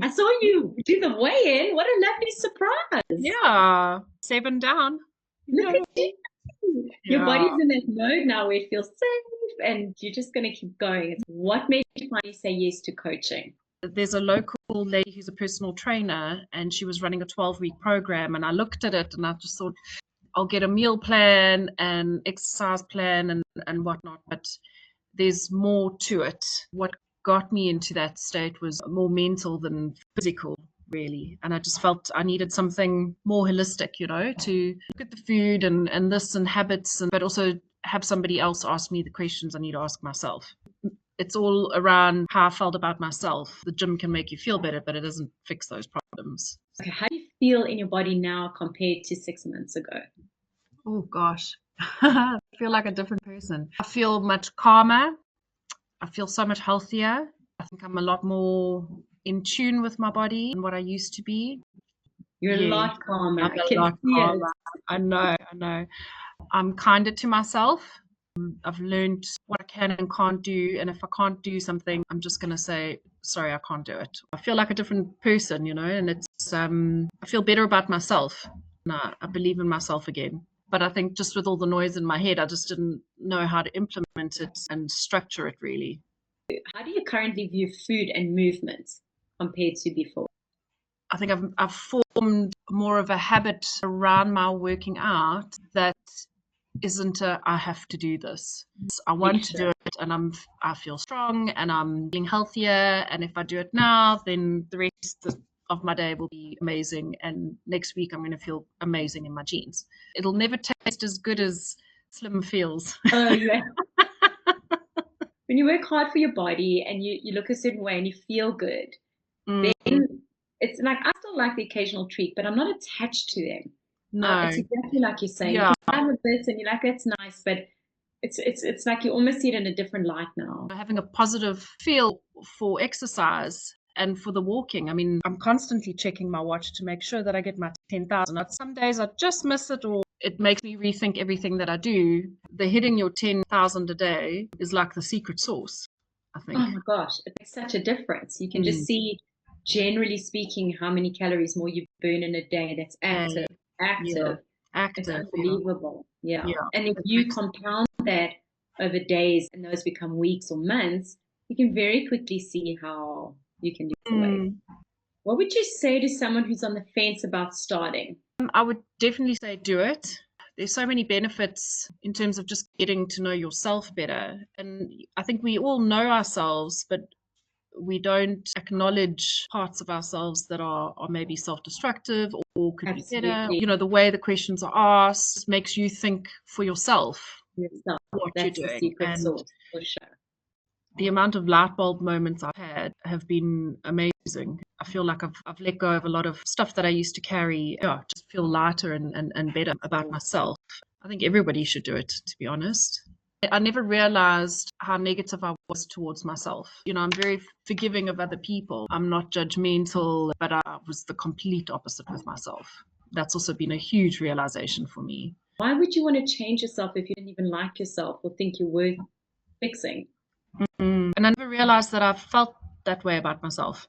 I saw you do the weigh-in. What a lovely surprise. Yeah, 7 down. Look at you. Your Yeah. body's in that mode now where it feels safe and you're just going to keep going. What made you finally say yes to coaching? There's a local lady who's a personal trainer, and she was running a 12-week program, and I looked at it and I just thought, I'll get a meal plan and exercise plan and whatnot, but there's more to it. What got me into that state was more mental than physical, really. And I just felt I needed something more holistic, to look at the food and this and habits, but also have somebody else ask me the questions I need to ask myself. It's all around how I felt about myself. The gym can make you feel better, but it doesn't fix those problems. Okay, how do you feel in your body now compared to 6 months ago? Oh gosh, I feel like a different person. I feel much calmer. I feel so much healthier. I think I'm a lot more in tune with my body than what I used to be. You're a Yeah, lot calmer. I'm I a can lot see it. calmer. I know. I'm kinder to myself. I've learned what I can and can't do, and if I can't do something, I'm just going to say, sorry, I can't do it. I feel like a different person, and it's I feel better about myself. I believe in myself again. But I think just with all the noise in my head, I just didn't know how to implement it and structure it really. How do you currently view food and movement compared to before? I think I've formed more of a habit around my working out that isn't I have to do this. I want to do it, and I feel strong and I'm feeling healthier. And if I do it now, then the rest of my day will be amazing. And next week I'm going to feel amazing in my jeans. It'll never taste as good as slim feels. Oh, yeah. When you work hard for your body and you look a certain way and you feel good, then it's like I still like the occasional treat, but I'm not attached to them. No. It's exactly like you're saying. Yeah. You can have a bit and you're like, it's nice, but it's like you almost see it in a different light now. Having a positive feel for exercise and for the walking. I mean, I'm constantly checking my watch to make sure that I get my 10,000. Some days I just miss it, or it makes me rethink everything that I do. The hitting your 10,000 a day is like the secret sauce, I think. Oh my gosh, it makes such a difference. You can just see, generally speaking, how many calories more you burn in a day that's active. Yeah. It's unbelievable. Yeah. And if you compound that over days and those become weeks or months, you can very quickly see how you can lose the weight. What would you say to someone who's on the fence about starting? I would definitely say do it. There's so many benefits in terms of just getting to know yourself better. And I think we all know ourselves, but we don't acknowledge parts of ourselves that are maybe self-destructive or could be better. The way the questions are asked makes you think for yourself what That's you're the doing. secret sauce, for sure. The amount of light bulb moments I've had have been amazing. I feel like I've let go of a lot of stuff that I used to carry. Just feel lighter and better about myself. I think everybody should do it, to be honest. I never realized how negative I was towards myself. I'm very forgiving of other people. I'm not judgmental, but I was the complete opposite with myself. That's also been a huge realization for me. Why would you want to change yourself if you didn't even like yourself or think you're worth fixing? And I never realized that I felt that way about myself.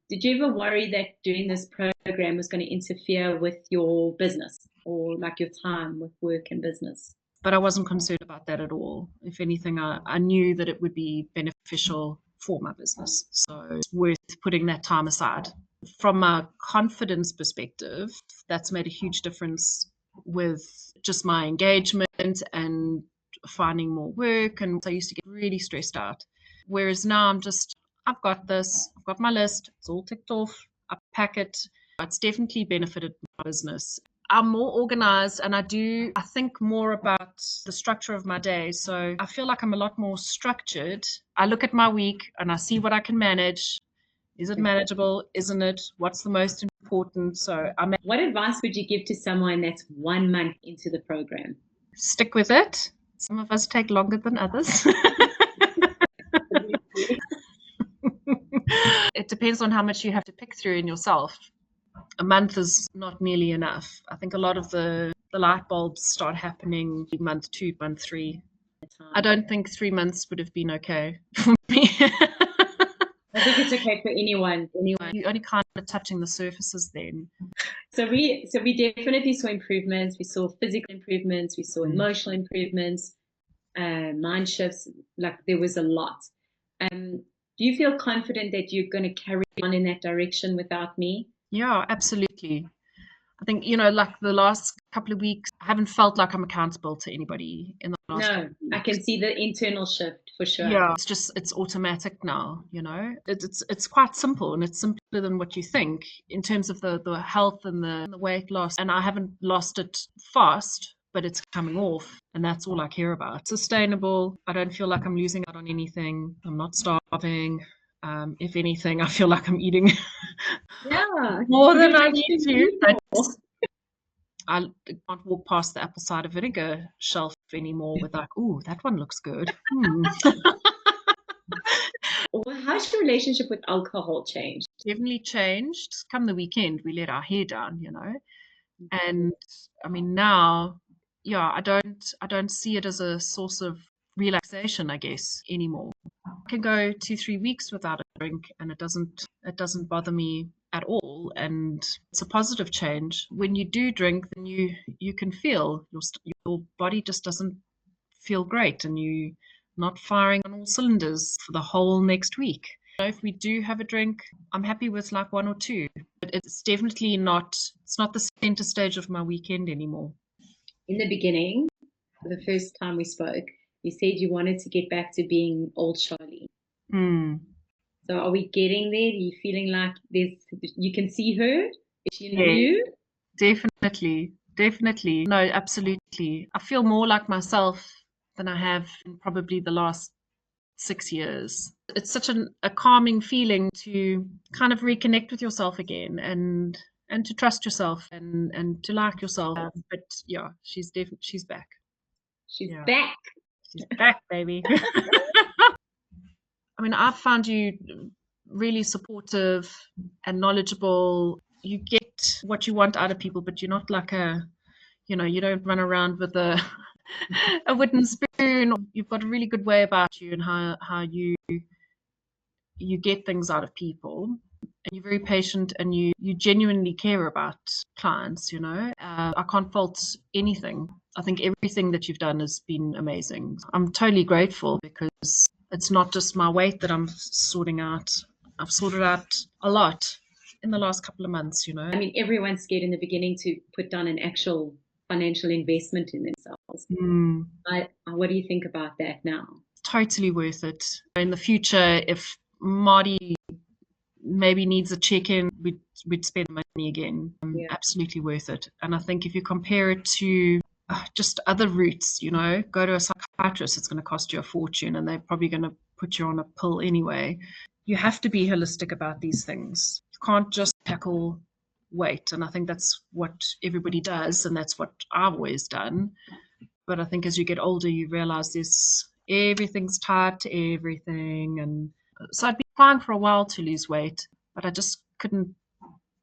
Did you ever worry that doing this program was going to interfere with your business or like your time with work and business? But I wasn't concerned about that at all. If anything, I knew that it would be beneficial for my business. So it's worth putting that time aside. From a confidence perspective, that's made a huge difference with just my engagement and finding more work. And I used to get really stressed out. Whereas now I've got this, I've got my list, it's all ticked off, I pack it. It's definitely benefited my business. I'm more organized and I think more about the structure of my day. So I feel like I'm a lot more structured. I look at my week and I see what I can manage. Is it manageable? Isn't it? What's the most important? What advice would you give to someone that's 1 month into the program? Stick with it. Some of us take longer than others. It depends on how much you have to pick through in yourself. A month is not nearly enough. I think a lot of the light bulbs start happening month 2, month 3. I don't think 3 months would have been okay for me. think it's okay for anyone. You're only kind of touching the surfaces then. So we definitely saw improvements. We saw physical improvements. We saw emotional improvements, mind shifts. Like there was a lot. Do you feel confident that you're going to carry on in that direction without me? Yeah, absolutely. I think, like the last couple of weeks, I haven't felt like I'm accountable to anybody in the last couple of weeks. I can see the internal shift for sure. Yeah, it's automatic now, It's quite simple, and it's simpler than what you think in terms of the health and the weight loss. And I haven't lost it fast, but it's coming off, and that's all I care about. Sustainable. I don't feel like I'm losing out on anything. I'm not starving. If anything, I feel like I'm eating more than I need to. I can't walk past the apple cider vinegar shelf anymore with like, ooh, that one looks good. Well, how's your relationship with alcohol changed? Definitely changed. Come the weekend, we let our hair down, And I mean now, yeah, I don't see it as a source of relaxation, I guess, anymore. I can go 2-3 weeks without a drink and it doesn't bother me at all, and it's a positive change. When you do drink, then you can feel your body just doesn't feel great, and you not firing on all cylinders for the whole next week. If we do have a drink, I'm happy with like 1 or 2, but it's definitely not the center stage of my weekend anymore. In the beginning, for the first time we spoke, you said you wanted to get back to being old Scharlie. So are we getting there? Are you feeling like you can see her? Is she in you? Definitely. No, absolutely. I feel more like myself than I have in probably the last 6 years. It's such a calming feeling to kind of reconnect with yourself again and to trust yourself and to like yourself. But yeah, she's back. She's back. She's back, baby. I mean, I've found you really supportive and knowledgeable. You get what you want out of people, but you're not like you don't run around with a wooden spoon. You've got a really good way about you and how you get things out of people. And you're very patient, and you genuinely care about clients, I can't fault anything. I think everything that you've done has been amazing. I'm totally grateful because it's not just my weight that I'm sorting out. I've sorted out a lot in the last couple of months, I mean, everyone's scared in the beginning to put down an actual financial investment in themselves. What do you think about that now? Totally worth it. In the future, if Marty maybe needs a check-in, we'd spend money again. Absolutely worth it. And I think if you compare it to just other routes, go to a psychiatrist, it's going to cost you a fortune, and they're probably going to put you on a pill anyway. You have to be holistic about these things. You can't just tackle weight, and I think that's what everybody does, and that's what I've always done. But I think as you get older, you realize everything's tied to everything, and so I'd been trying for a while to lose weight, but I just couldn't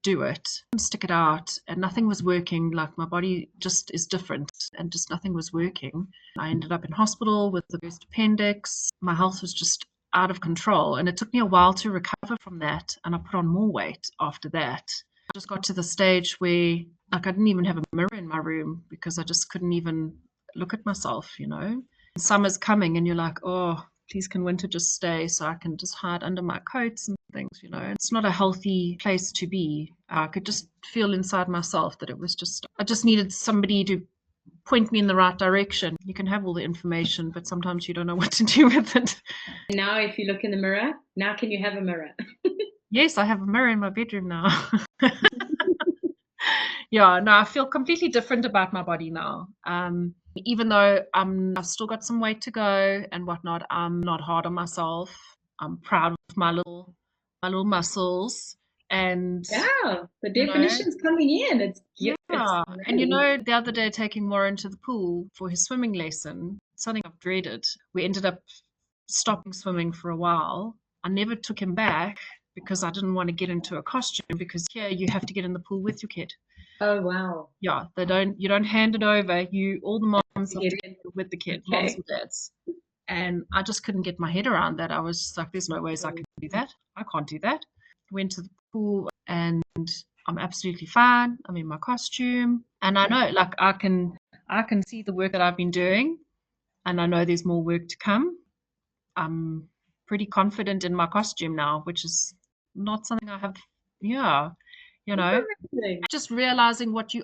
do it and stick it out, and nothing was working. Like my body just is different, and just nothing was working. I ended up in hospital with the burst appendix. My health was just out of control, and it took me a while to recover from that, and I put on more weight after that. I just got to the stage where I didn't even have a mirror in my room because I just couldn't even look at myself. Summer's coming and you're like, oh, please can winter just stay so I can just hide under my coats and things. It's not a healthy place to be. I could just feel inside myself that I just needed somebody to point me in the right direction. You can have all the information, but sometimes you don't know what to do with it. Now if you look in the mirror, now can you have a mirror? Yes, I have a mirror in my bedroom now. Yeah, no, I feel completely different about my body now. Even though I've still got some weight to go and whatnot, I'm not hard on myself. I'm proud of my little muscles. And the definition's coming in. It's and the other day taking Warren to the pool for his swimming lesson, something I've dreaded. We ended up stopping swimming for a while. I never took him back because I didn't want to get into a costume, because here you have to get in the pool with your kid. Oh wow. Yeah, you don't hand it over. All the moms have to get with the kid, moms and dads. And I just couldn't get my head around that. I was just like, there's no ways I could do that. I can't do that. Went to the pool and I'm absolutely fine. I'm in my costume, and I know, like, I can see the work that I've been doing, and I know there's more work to come. I'm pretty confident in my costume now, which is not something I have. Yeah, just realizing what you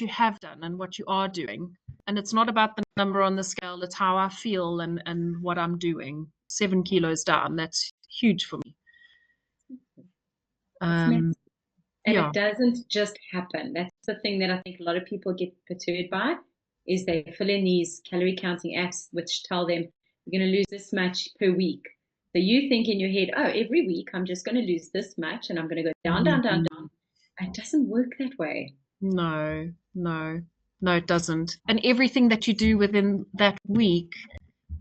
have done and what you are doing, and it's not about the number on the scale. It's how I feel and what I'm doing. 7 kilos down. That's huge for me. And Yeah. it doesn't just happen. That's the thing that I think a lot of people get perturbed by, is they fill in these calorie counting apps which tell them you're going to lose this much per week. So you think in your head, oh, every week I'm just going to lose this much and I'm going to go down, down, down, down. It doesn't work that way. No, it doesn't. And everything that you do within that week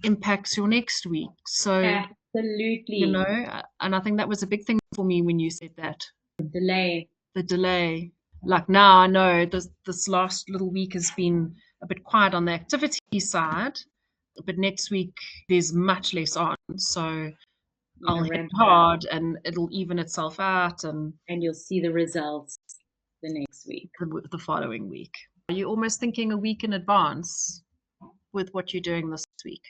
impacts your next week. So absolutely, and I think that was a big thing for me when you said that. The delay. Like, now I know this last little week has been a bit quiet on the activity side, but next week there's much less on. So I'll hit hard and it'll even itself out, and you'll see the results the next week, the following week. Are you almost thinking a week in advance with what you're doing this week,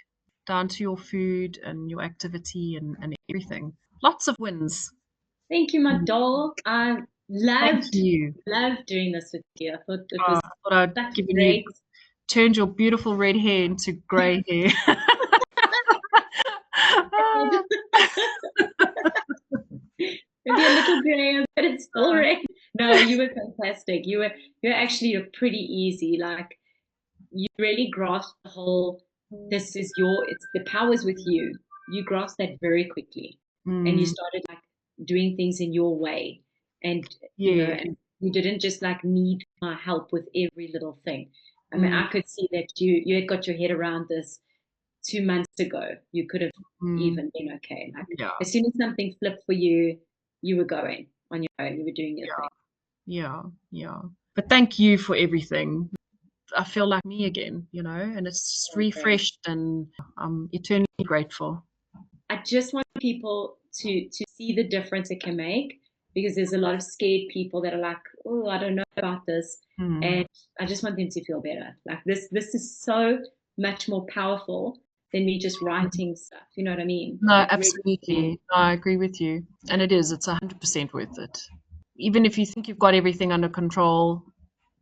down to your food and your activity and everything? Lots of wins. Thank you, my doll. I loved doing this with you. I thought it was I'd given great. You turned your beautiful red hair into grey hair. Maybe a little grey, but it's still red. No, you were fantastic. You're actually pretty easy. Like, you really grasped the whole, it's the power's with you. You grasped that very quickly. And you started like doing things in your way. And and you didn't just like need my help with every little thing. I mean, I could see that you had got your head around this 2 months ago. You could have even been okay. Like, as soon as something flipped for you, you were going on your own. You were doing your thing. Yeah. But thank you for everything. I feel like me again, and it's just refreshed, and I'm eternally grateful. I just want people to see the difference it can make, because there's a lot of scared people that are like, oh, I don't know about this. And I just want them to feel better. Like, this is so much more powerful than me just writing stuff. You know what I mean? No, absolutely. Really, I agree with you. And it's 100% worth it. Even if you think you've got everything under control,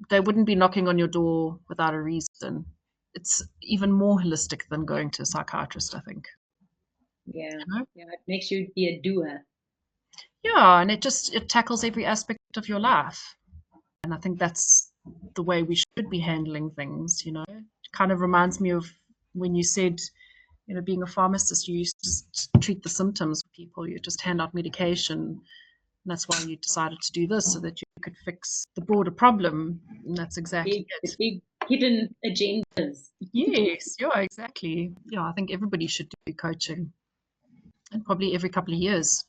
they wouldn't be knocking on your door without a reason. It's even more holistic than going to a psychiatrist, I think. Yeah. It makes you be a doer. Yeah, and it tackles every aspect of your life. And I think that's the way we should be handling things, It kind of reminds me of when you said, being a pharmacist, you used to just treat the symptoms of people. You just hand out medication. And that's why you decided to do this, so that you could fix the broader problem. And that's exactly it. The big hidden agendas. Yes, exactly. Yeah, I think everybody should do coaching. And probably every couple of years.